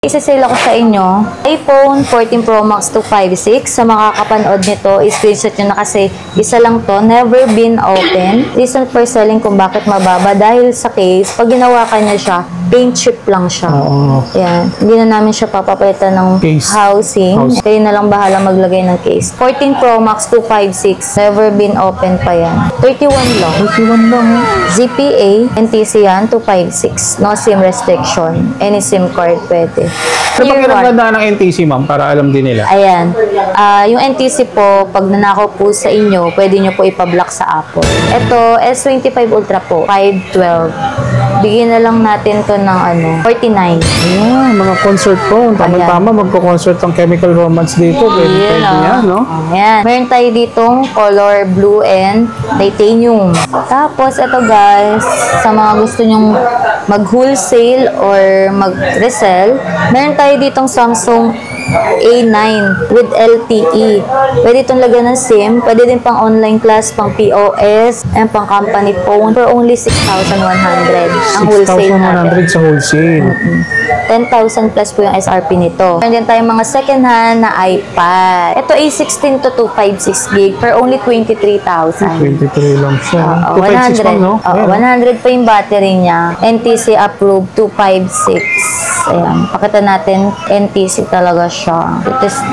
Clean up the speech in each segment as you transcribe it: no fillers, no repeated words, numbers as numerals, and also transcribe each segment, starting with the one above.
Isasale ako sa inyo, iPhone 14 Pro Max 256. Sa mga kapanood nito, screenshot nyo na kasi isa lang to, never been open. Reason for selling kung bakit mababa, dahil sa case, pag ginawa ka niya siya, paint chip lang siya. Yan. Hindi na namin siya papapalitan ng case. Housing. Kayo na lang bahala maglagay ng case. 14 Pro Max 256. Never been open pa yan. 31 lang. 31 lang. ZPA, NTC yan, 256. No SIM restriction. Any SIM card pwede. Ano pa kinagandaan ng NTC, ma'am, para alam din nila? Ayan. Yung NTC po, pag nanakaw po sa inyo, pwede nyo po ipablock sa Apple. Ito, S25 Ultra po, 512. Bigyan na lang natin to ng 49. Ayan, mga concert phone. Tama-tama, magpo-concert ang Chemical Romance dito. Pwede yan, no? Ayan. Meron tayo ditong color blue and titanium. Tapos, ito guys, sa mga gusto nyong mag-wholesale or mag-resell, meron tayo ditong Samsung A9 with LTE. Pwede itong lagyan ng SIM. Pwede din pang online class, pang POS, and pang company phone for only 6,100 ang wholesale natin. 6,100 sa wholesale. 10,000 plus po yung SRP nito. Meron din tayong mga second hand na iPad. Ito A16 to 256 gig for only 23,000. 23 lang siya. 256 lang, no? 100 pa yung battery niya. NTC approved 256. Ayan. Pakita natin, NTC talaga siya.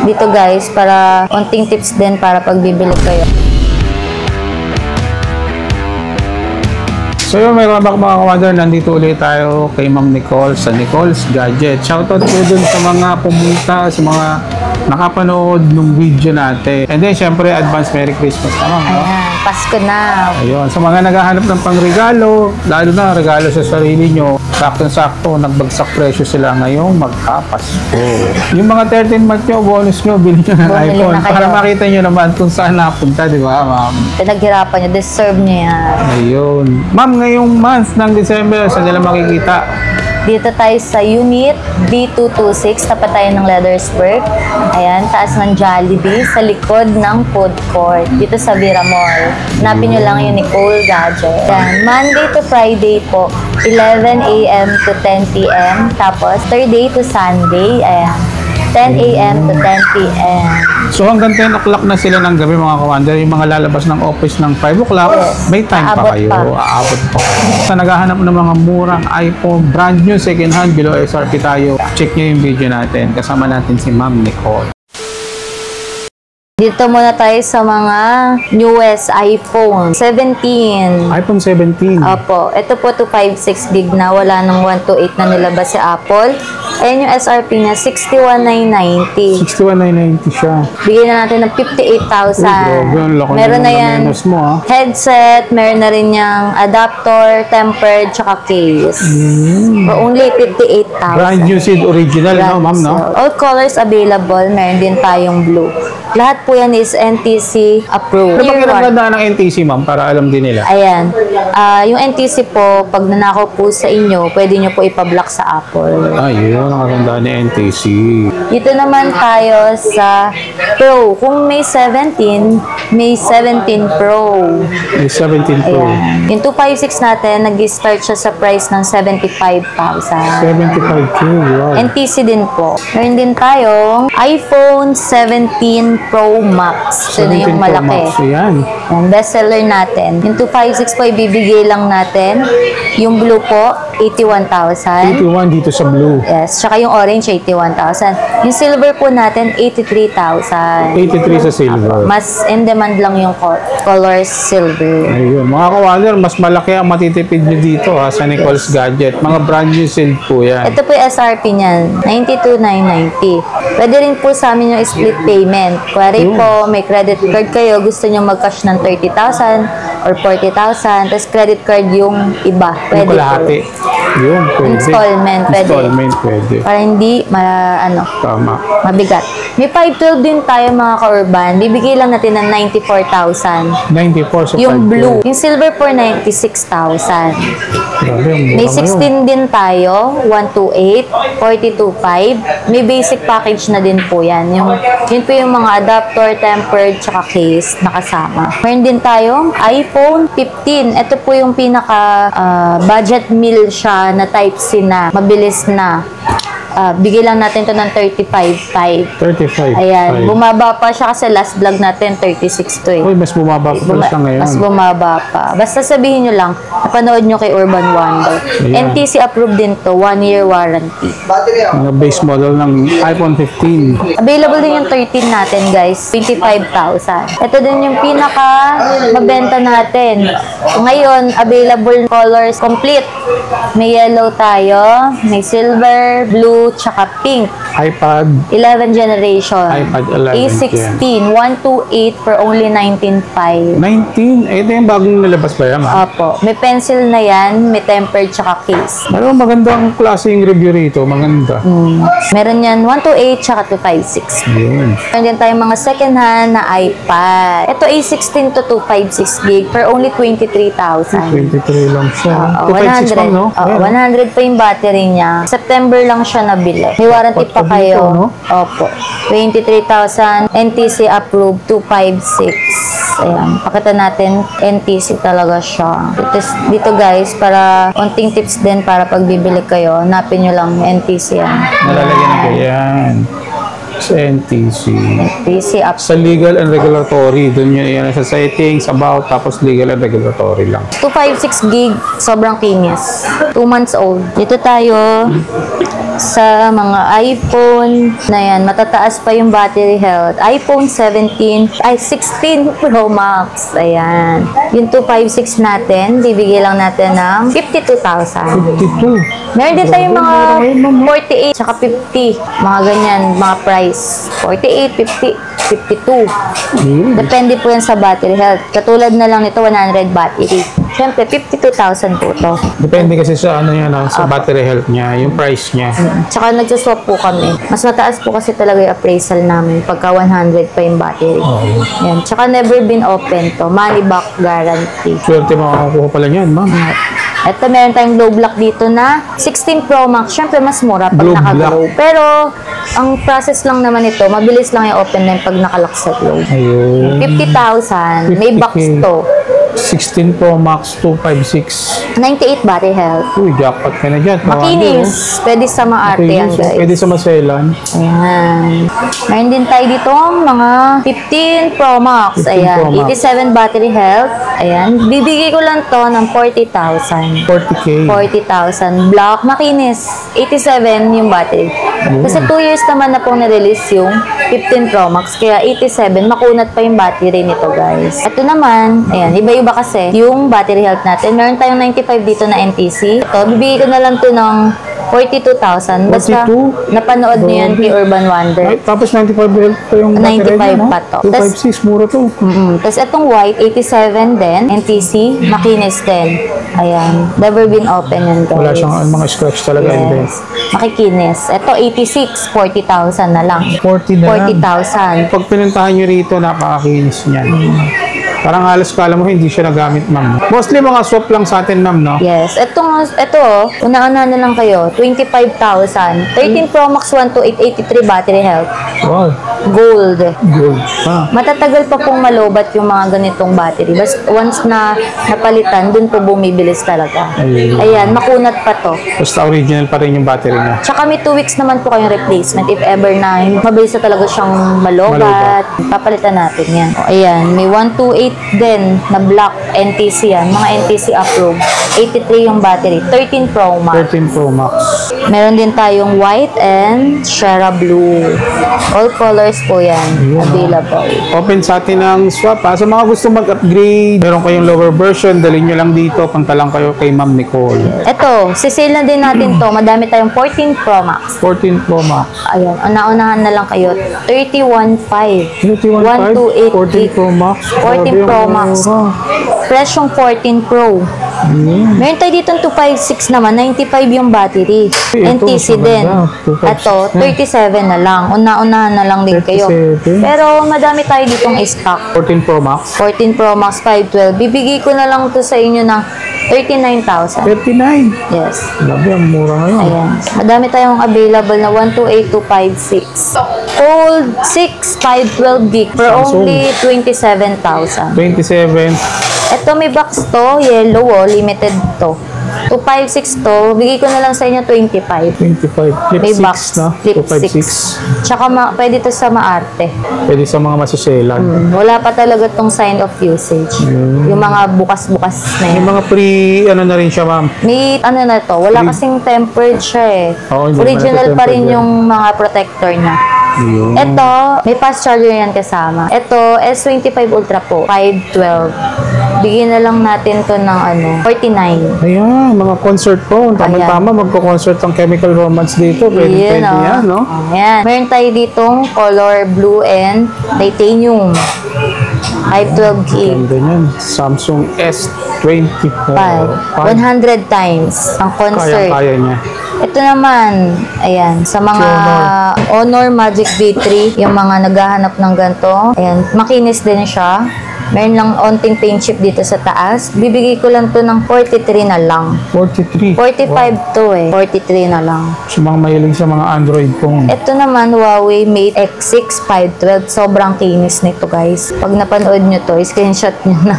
Dito guys, para konting tips din para pag bibili kayo. So yun, mayroon back mga kawander, nandito ulit tayo kay Ma'am Nicole sa Nicole's Gadget. Shoutout po dun sa mga pumunta, sa mga nakapanood ng video natin. And then, syempre, advance Merry Christmas naman. No? Ayan, Pasko na. Ayun, sa mga naghahanap ng pangregalo, lalo na regalo sa sarili nyo, sakto-sakto, nagbagsak presyo sila ngayong magpapasko. Yung mga 13 month nyo, bonus nyo, bilhin nyo ng iPhone. Para makita nyo naman kung saan napunta, di ba, ma'am? Pinaghirapan nyo, deserve nyo yan. Ayun. Ma'am, ngayong month ng December, saan nila makikita? Dito tayo sa unit B226, tapat tayo ng Leathersburg. Ayan, taas ng Jollibee, sa likod ng food court. Dito sa Vira Mall. Hanapin nyo lang yung Nicole Gadget. Ayan, Monday to Friday po, 11 a.m. to 10 p.m. Tapos, Thursday to Sunday, ayan, 10 a.m. to 10 p.m. So hanggang 10 o'clock na sila ng gabi mga kawander. Yung mga lalabas ng office ng 5 o'clock, may time pa kayo. Aabot pa. Sa naghahanap ng mga murang iPhone, brand new, second hand, below SRP tayo. Check nyo yung video natin. Kasama natin si Ma'am Nicole. Dito muna tayo sa mga newest iPhone 17. iPhone 17. Opo. Ito po 256 gig na. Wala nang 128 na nilabas si Apple. Ayan yung SRP niya, 61,990. 61,990 siya. Bigyan na natin ng 58,000. Meron na yan headset, meron na rin yung adapter, tempered, tsaka case. For only 58,000. Brand new seed original, no, ma'am, no? All colors available. Meron din tayong blue. Lahat po yan is NTC approved. Ano pa kinagandaan ng NTC, ma'am, para alam din nila? Ayan. Yung NTC po, pag nanakaw po sa inyo, pwede nyo po ipablock sa Apple. Ayun, nakagandaan ni NTC. Dito naman tayo sa Pro. Kung may 17, may 17 Pro. May 17 Pro. Ayan. Yung 256 natin, nag-start siya sa price ng 75,000. 75K, wow. NTC din po. Meron din tayong iPhone 17 Pro Max. Ito na yung malaki. Yan. Yung bestseller natin. Yung 256 po, ibibigay lang natin. Yung blue po, 81,000. 81 dito sa blue. Yes. Tsaka yung orange, 81,000. Yung silver po natin, 83,000. 83 sa silver. Mas in demand lang yung color silver. Ayun. Mga kawaler, mas malaki ang matitipid nyo dito sa Nicole's Gadget. Mga brand new sealed po yan. Ito po yung SRP niyan, 92,990. Pwede rin po sa amin yung split payment. Kuwari po, may credit card kayo, gusto nyo mag-cash ng 30,000 or 40,000, tapos credit card yung iba. Pwede po. Yun, pwede. Installment, pwede. Installment, pwede. Para hindi, Tama. mabigat. May 512 din tayo mga ka-urban. Bibigay lang natin ng 94,000. 94 sa Yung 512. blue. Yung silver po, 96,000. May 16 din tayo, 128, 42.5. May basic package na din po yan. Yun po yung mga adapter, tempered, tsaka case na kasama. Meron din tayong iPhone 15. Ito po yung pinaka budget meal siya na Type-C na. Mabilis na. bigay lang natin to ng 35.5. 35. Ayan, bumaba pa siya kasi last vlog natin 36 to eh. Uy, mas bumaba pa pala siya ngayon. Mas bumaba pa. Basta sabihin nyo lang, napanood nyo kay Urban Wonder. Ayan. NTC approved din to, 1-year warranty. Mga base model ng iPhone 15. Available din yung 13 natin guys, 25,000. Ito din yung pinaka mabenta natin. Ngayon, available colors complete. May yellow tayo, may silver, blue, tsaka pink. iPad 11 generation. iPad 11 A16, 128 for only 19.5. 19? Ito yung bagong nalabas ba yan? Opo. May pencil na yan, may tempered tsaka case. Pero magandang klase yung review rito. Maganda. Meron yan 128 tsaka 256. Yun. Meron din tayong mga second hand na iPad. Ito A16 to 256 gig for only 23,000. 23 lang siya. 256 lang, no? Oo, 100 pa yung battery niya. September lang siya nabili. May warranty pa kayo. no? Opo. 23,000. NTC approved 256. Ayan. Pakita natin. NTC talaga siya. Dito guys, para konting tips din para pag bibili kayo, hanapin nyo lang NTC yan. Nalalagyan na ko yan. Sa NTC. NTC approved. Sa legal and regulatory. Doon yun yan sa settings, about, tapos legal and regulatory lang. 256 gig, sobrang kinis. 2 months old. Dito tayo sa mga iPhone na yan. Matataas pa yung battery health. iPhone 16 Pro Max. Ayan. Yung 256 natin, bibigay lang natin ng 52,000. 52. Meron din tayong mga 48 tsaka 50. Mga ganyan, mga price. 48, 50, 52. Depende po yan sa battery health. Katulad na lang nito, 100 battery. Siyempre, 52,000 po to. Depende kasi sa ano yan, sa battery health niya, yung price niya. Tsaka nagsuswap po kami. Mas mataas po kasi talaga yung appraisal namin pagka 100 pa yung battery. Yan. Tsaka never been open to. Money back guarantee. Swerte makakuha pala niyan, ma'am. Ito, meron tayong globe lock dito na 16 Pro Max. Siyempre, mas mura pag Globe naka-globe. Pero, ang process lang naman ito, mabilis lang yung open na pag nakalock sa globe. Ayun. 50,000. May box 50K. to. 16 Pro Max 256. 98 battery health. Uy, jackpot ka na dyan. Makinis. Pwede sa mga arte yan, guys. Pwede sa maselan. Ayan. Meron din tayo dito mga 15 Pro Max. 15 Ayan. Pro Max. 87 battery health. Ayan. Bibigay ko lang to ng 40,000. 40K. 40,000. Black. Makinis. 87 yung battery. Kasi 2 years naman na pong na-release yung 15 Pro Max. Kaya 87. Makunat pa yung battery nito, guys. Ito naman. Ayan. Iba-iba kasi yung battery health natin. Meron tayong 95 dito na NTC. Ito. Bibigay ko na lang to ng 42,000. Basta 42? napanood niyo yan kay Urban Wonder. Ay, tapos 95 health pa yung 95 battery niya, no? pa to. 256, mura to. Tapos itong white, 87 din. NTC, makinis din. Ayan. Never been open yan, guys. Wala siyang mga scratch talaga. Hindi. Yes. Makikinis. Ito, 86, 40,000 na lang. 40 na lang. 40,000. Pag pinuntahan nyo rito, napakakinis niyan. Parang halos kala mo hindi siya nagamit, ma'am. Mostly mga swap lang sa atin, ma'am, no? Yes. Ito, una-una na lang kayo. 25,000. 13 Pro Max 12883 battery health. Wow. Gold. Gold. Ah. Matatagal pa pong malobat yung mga ganitong battery. Basta once na napalitan, dun po bumibilis talaga. Ayun. Ayan, makunat pa to. Basta original pa rin yung battery niya. Tsaka may 2 weeks naman po kayong replacement if ever na mabilis na talaga siyang malobat. Papalitan natin yan. O, ayan, may 128 din na black NTC yan. Mga NTC approved. 83 yung battery. 13 Pro Max. 13 Pro Max. Meron din tayong white and Shara Blue. All colors po yan. Available. Open sa atin ng swap. Sa mga gusto mag-upgrade, meron kayong lower version, dalhin nyo lang dito. Punta lang kayo kay Ma'am Nicole. Ito, sisale na din natin to. Madami tayong 14 Pro Max. 14 Pro Max. Ayan, una-unahan na lang kayo. 31.5. 31.5? 14 Pro Max. 14 Pro Max. Fresh yung 14 Pro. Meron tayo dito 256 naman. 95 yung battery. Ito, NTC din. maganda. 256 Ito, 37 na lang. Una-unahan na lang din kayo. 37. Pero madami tayo ditong stock. 14 Pro Max. 14 Pro Max 512. Bibigay ko na lang to sa inyo ng 39,000. 39. Yes. Labi, ang mura ngayon. Ayan. Madami tayong available na 128,256. Fold 6, 512 gig for Samsung. only 27,000. 27. Ito may box to, yellow oh, limited to. 256 to, bigay ko na lang sa inyo 25. 25. Flip May 6 box, na. flip 256. Tsaka pwede to sa maarte. Pwede sa mga masuselan. Wala pa talaga tong sign of usage. Yung mga bukas-bukas na May yan. mga ano na rin siya, ma'am. May ano na to, wala kasing tempered siya eh. Oo, hindi Original naman pa rin tempered yan. yung mga protector niya. Yun. Ito, may fast charger yan kasama. Ito, S25 Ultra po, 512. Bigyan na lang natin to ng 49. Ayan, mga concert phone. Tama-tama, magko-concert ang Chemical Romance dito. Pwede yan, no? Ayan. Meron tayo ditong color blue and titanium. 512 gig. Ganda niyan. Samsung S24. 100 times ang concert. Kaya niya. Ito naman, ayan, sa mga Honor Magic V3, yung mga naghahanap ng ganito, ayan, makinis din siya. Meron lang onting paint chip dito sa taas. Bibigay ko lang to ng 43 na lang. 43. 45 to eh. 43 na lang. Sa mga mahilig sa mga Android phone. Ito naman, Huawei Mate X6 512. Sobrang kinis nito, guys. Pag napanood nyo to, screenshot nyo na.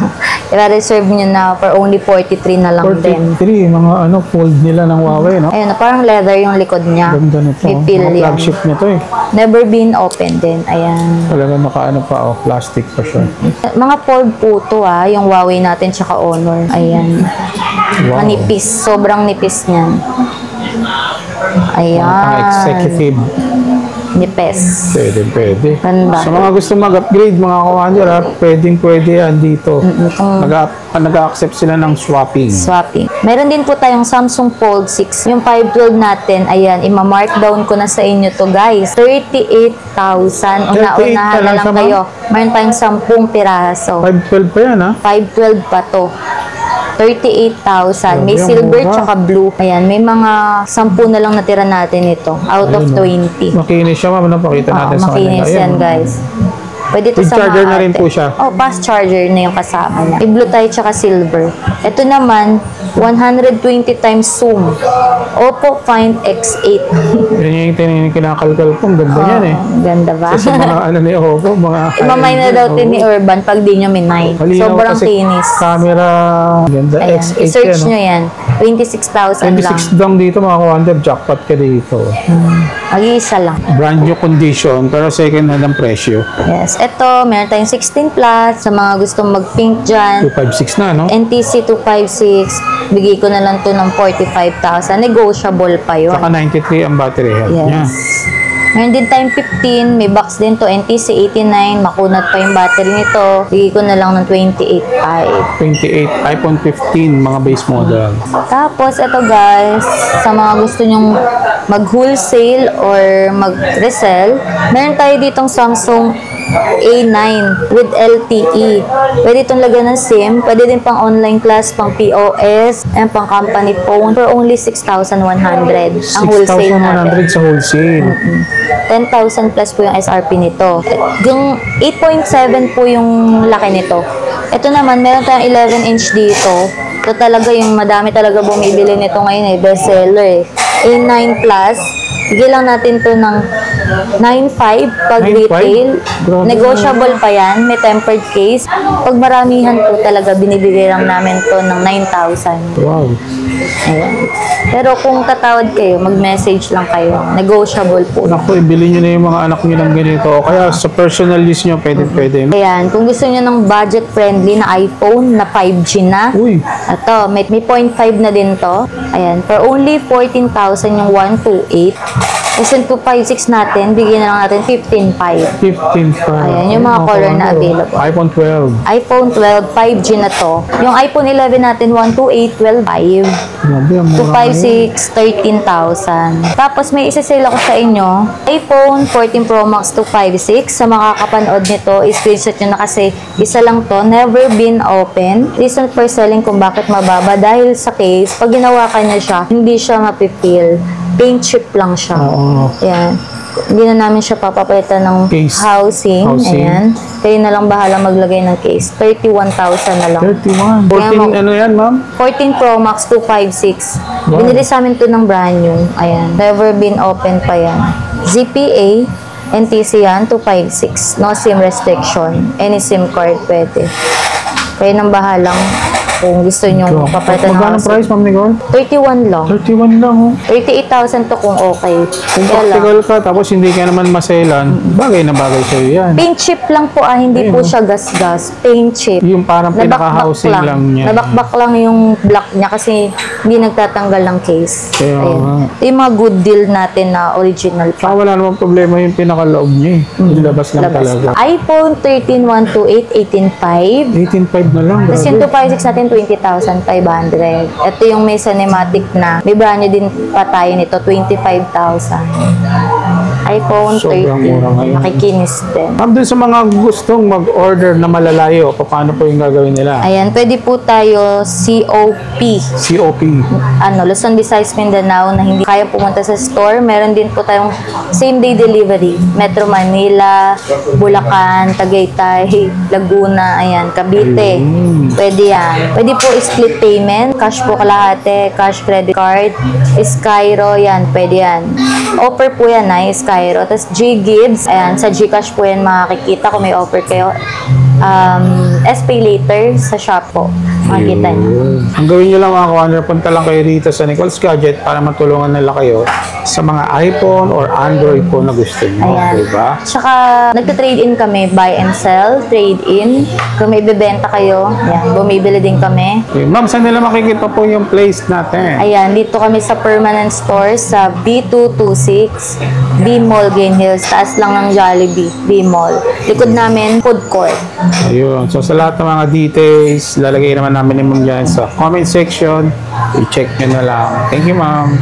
I-reserve nyo na for only 43 na lang din. 43, mga fold nila ng Huawei, no? Ayun, parang leather yung likod niya. Ganda nito. May peel Mga yan. flagship nito eh. Never been open din. Ayan. Talaga pa, plastic pa siya. Mga fold po to yung Huawei natin tsaka Honor. Ayan. Wow. Manipis. Sobrang nipis niyan. Ayan. Mga executive. Nipis. Pwede. Ganda. Sa mga gusto mag-upgrade, mga kawander, pwede yan dito. Nag-accept sila ng swapping. Meron din po tayong Samsung Fold 6. Yung 512 natin, ayan, ima-markdown ko na sa inyo to, guys. 38,000. Una-unahan na lang kayo. Meron tayong 10 piraso. 512 pa yan, ha? 512 pa to. 38,000. May silver tsaka blue. Ayan, may mga 10 na lang natira natin ito. Out of 20. Makinis siya, ma'am. Napakita natin sa kanila. Makinis yan, guys. Pwede ito With sa charger mga na rin ate. po siya. Fast charger na yung kasama niya. Blue tayo tsaka silver. Ito naman, 120 times zoom. Oppo Find X8. Yan yung kinakalkal po. Ang ganda yan eh. Ganda ba? Kasi mga ni Oppo, mga Imamay na daw din ni Urban pag di nyo minay. Halinaw Sobrang kasi kinis. Camera, ganda. Ayan, X8 i-search yan. nyo yan. 26,000 lang. 26 lang dito, mga kawander. Jackpot ka dito. Mag-iisa lang. Brand new condition, pero second hand ang presyo. Yes. Ito, meron tayong 16 plus. Sa mga gustong mag-pink dyan. 256 na, no? NTC 256. Bigay ko na lang to ng 45,000. Negotiable pa yun. Saka 93 ang battery health niya. Yes. Meron din tayong 15. May box din to. NTC 89. Makunat pa yung battery nito. Bigay ko na lang ng 28,500. 28, iPhone 15, mga base model. Tapos, ito guys, sa mga gusto nyong mag-wholesale or mag-resell, meron tayo ditong Samsung A9 with LTE. Pwede itong lagyan ng SIM. Pwede din pang online class, pang POS, and pang company phone for only 6,100 ang wholesale natin. 6,100 sa wholesale. 10,000 plus po yung SRP nito. Yung 8.7 po yung laki nito. Ito naman, meron tayong 11-inch dito. Ito talaga yung madami talaga bumibili nito ngayon best seller A9 plus. Sige lang natin to ng 9.5 pag 9.5? retail. Grabe. Negotiable pa yan. May tempered case. Pag maramihan po talaga, binibigay lang namin to ng 9,000. Wow. Ayan. Pero kung tatawad kayo, mag-message lang kayo. Negotiable po. Naku, ibili nyo na yung mga anak nyo ng ganito. O kaya sa personal use nyo, pwede. Ayan, kung gusto niyo ng budget-friendly na iPhone na 5G na, Uy, ito, may 0.5 na din to. Ayan, for only 14,000 yung 128. Kasi yung 256 natin, bigyan na lang natin 15,500. 15 pa. Ayan, yung mga color na available. iPhone 12. iPhone 12, 5G na to. Yung iPhone 11 natin, 128, 12,500. Grabe, ang mura ngayon. 256, 13,000. Tapos may isa-sale ako sa inyo. iPhone 14 Pro Max 256. Sa makakapanood nito, screenshot nyo na kasi isa lang to. Never been open. Reason for selling kung bakit mababa. Dahil sa case, pag ginawa ka niya siya, hindi siya mapipil. Paint chip lang siya. Oo. Ayan. Hindi na namin siya papapalitan ng Case. housing. Ayan. Kayo na lang bahala maglagay ng case. 31,000 na lang. 31. 14, ano yan, ma'am? 14 Pro Max 256. Wow. Binili sa amin to ng brand new. Ayan. Never been open pa yan. ZPA, NTC yan, 256. No SIM restriction. Any SIM card pwede. Kayo nang bahalang Kung gusto nyo papalitan ng Magkano housing. price, Ma'am Nicole? 31 lang. 31 lang, oh. 38,000 to kung okay. Kung Kaya lang. practical ka, tapos hindi ka naman maselan, bagay na bagay sa'yo yan. Paint chip lang po hindi po Ayun, siya gas-gas. Paint chip. Yung parang Nabakbak pinaka-housing lang niya. Nabakbak lang yung block niya kasi hindi nagtatanggal ng case. Kaya Ayun. nga. Ito yung mga good deal natin na original pa. Saka wala namang problema yung pinakaloob niya, Yung labas lang Labas talaga. na. iPhone 13, 128, 18.5. 18.5 na lang. Tapos grabe. yung 256 natin, 20,500. Ito yung may cinematic na. May brand new din pa tayo nito, 25,000. iPhone Sobrang 13. mura ngayon. Makikinis din. Ma'am, dun sa mga gustong mag-order na malalayo, paano po yung gagawin nila? Ayan, pwede po tayo COP. COP. Luzon, Visayas, Mindanao na hindi kaya pumunta sa store. Meron din po tayong same day delivery. Metro Manila, Bulacan, Tagaytay, Laguna, ayan, Cavite. Pwede yan. Pwede po split payment, cash po kalahati, cash credit card, Skyro, yan, pwede yan. Offer po yan Skyro. Tapos G-Gibbs, ayan, sa Gcash po yan makikita kung may offer kayo. SPay later sa shop po. Makikita niyo. Ang gawin nyo lang mga kawander, punta lang kayo dito sa Nicole's Gadget para matulungan nila kayo sa mga iPhone or Android po na gusto nyo. Ayan. Diba? Tsaka, nagta-trade-in kami, buy and sell, trade-in. Kung may bibenta kayo, yan, bumibili din kami. Okay. Ma'am, saan nila makikita po yung place natin? Ayan, dito kami sa permanent store sa B226, B-Mall, Green Hills. Taas lang ng Jollibee, B-Mall. Likod namin, food court. Ayun. So, sa lahat ng mga details, lalagay naman namin yung dyan sa comment section. I-check nyo na lang. Thank you, ma'am.